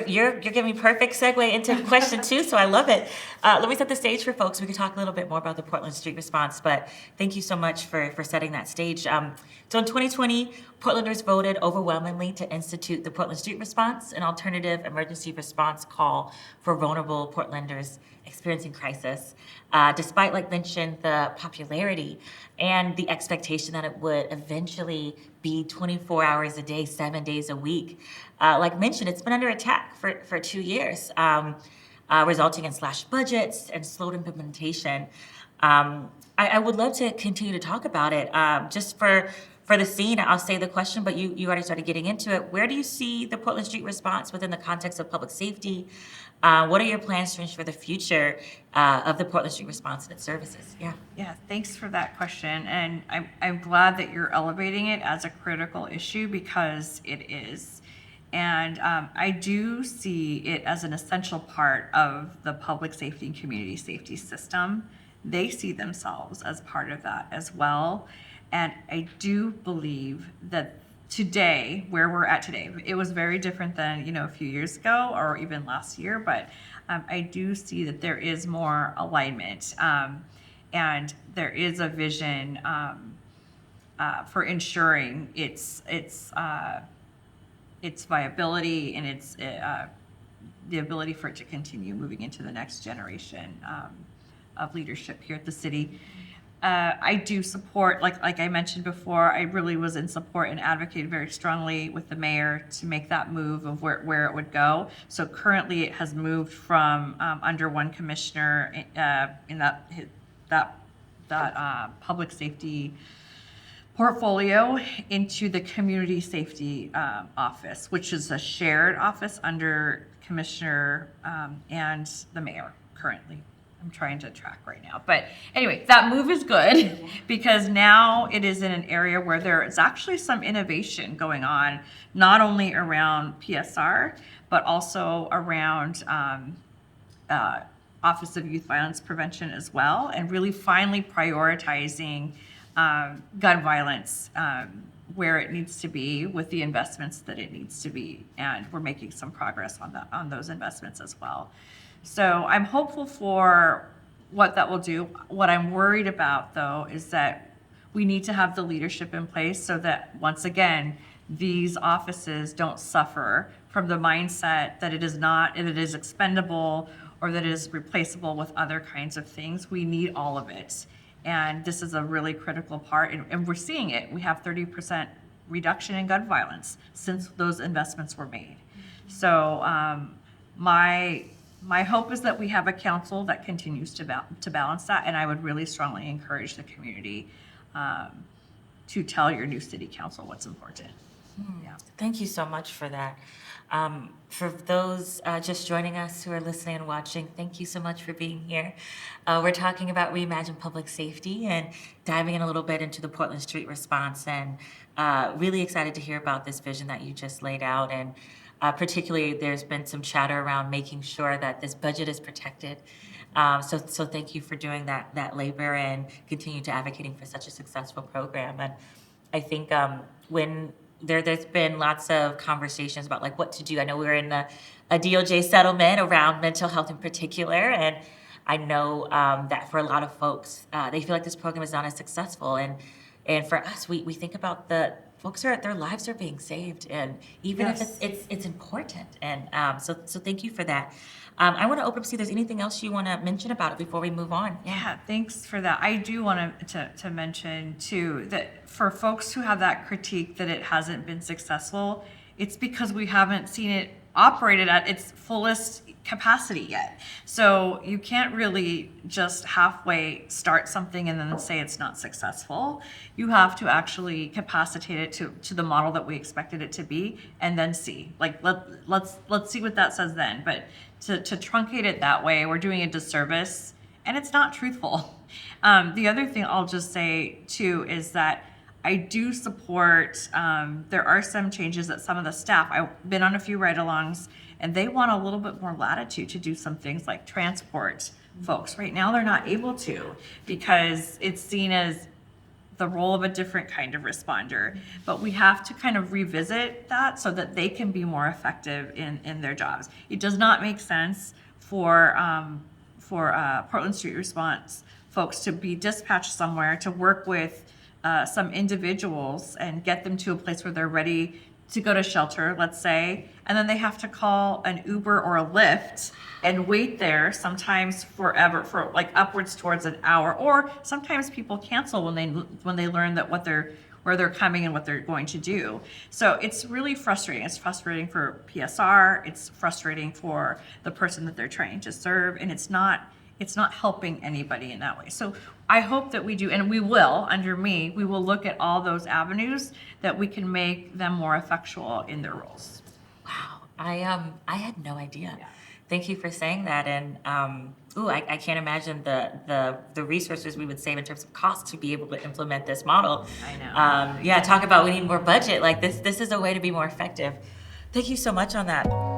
You're giving me perfect segue into question two, so I love it. Let me set the stage for folks. We could talk a little bit more about the Portland Street response, but thank you so much for setting that stage. So in 2020, Portlanders voted overwhelmingly to institute the Portland Street response, an alternative emergency response call for vulnerable Portlanders experiencing crisis. Despite, like mentioned, the popularity and the expectation that it would eventually be 24 hours a day, 7 days a week. Like mentioned, it's been under attack for 2 years, resulting in slashed budgets and slowed implementation. I would love to continue to talk about it. Just for the scene, I'll say the question, but you already started getting into it. Where do you see the Portland Street response within the context of public safety? What are your plans to ensure the future of the Portland Street response and its services? Yeah, thanks for that question. And I'm glad that you're elevating it as a critical issue because it is. And I do see it as an essential part of the public safety and community safety system. They see themselves as part of that as well. And I do believe that today, where we're at today, it was very different than, a few years ago or even last year, but I do see that there is more alignment and there is a vision for ensuring its viability and its the ability for it to continue moving into the next generation of leadership here at the city. I do support, like I mentioned before, I really was in support and advocated very strongly with the mayor to make that move of where it would go. So currently it has moved from under one commissioner in that public safety portfolio into the community safety office, which is a shared office under commissioner and the mayor currently. I'm trying to track right now. But anyway, that move is good because now it is in an area where there is actually some innovation going on, not only around PSR, but also around Office of Youth Violence Prevention as well, and really finally prioritizing gun violence where it needs to be with the investments that it needs to be. And we're making some progress on those investments as well. So I'm hopeful for what that will do. What I'm worried about, though, is that we need to have the leadership in place so that, once again, these offices don't suffer from the mindset that it is expendable or that it is replaceable with other kinds of things. We need all of it. And this is a really critical part. And we're seeing it. We have 30% reduction in gun violence since those investments were made. So my hope is that we have a council that continues to balance that, and I would really strongly encourage the community to tell your new city council what's important. Yeah. Thank you so much for that. For those just joining us who are listening and watching, thank you so much for being here. We're talking about Reimagine Public Safety and diving in a little bit into the Portland Street response, and really excited to hear about this vision that you just laid out. And particularly, there's been some chatter around making sure that this budget is protected. So thank you for doing that labor and continue to advocating for such a successful program. And I think when there's been lots of conversations about like what to do. I know we were in a DOJ settlement around mental health in particular, and I know that for a lot of folks, they feel like this program is not as successful. And for us, we think about the folks their lives are being saved, and even Yes. if it's important. And so thank you for that. I want to open up, see if there's anything else you want to mention about it before we move on. Yeah, thanks for that. I do want to mention too that for folks who have that critique that it hasn't been successful, it's because we haven't seen it operated at its fullest capacity yet. So you can't really just halfway start something and then say it's not successful. You have to actually capacitate it to the model that we expected it to be, and then see. Like let's see what that says then. But to truncate it that way, we're doing a disservice, and it's not truthful. The other thing I'll just say too is that I do support, there are some changes that some of the staff, I've been on a few ride-alongs, and they want a little bit more latitude to do some things like transport folks. Right now, they're not able to because it's seen as the role of a different kind of responder. But we have to kind of revisit that so that they can be more effective in their jobs. It does not make sense for Portland Street Response folks to be dispatched somewhere to work with some individuals and get them to a place where they're ready to go to shelter, let's say, and then they have to call an Uber or a Lyft and wait there sometimes forever, for like upwards towards an hour, or sometimes people cancel when they learn that where they're coming and what they're going to do. So it's really frustrating. It's frustrating for PSR, it's frustrating for the person that they're trying to serve, and it's not helping anybody in that way. So I hope that we do, and we will, under me, we will look at all those avenues that we can make them more effectual in their roles. Wow, I had no idea. Thank you for saying that, and I can't imagine the resources we would save in terms of cost to be able to implement this model. I know. Yeah, talk about we need more budget. Like this is a way to be more effective. Thank you so much on that.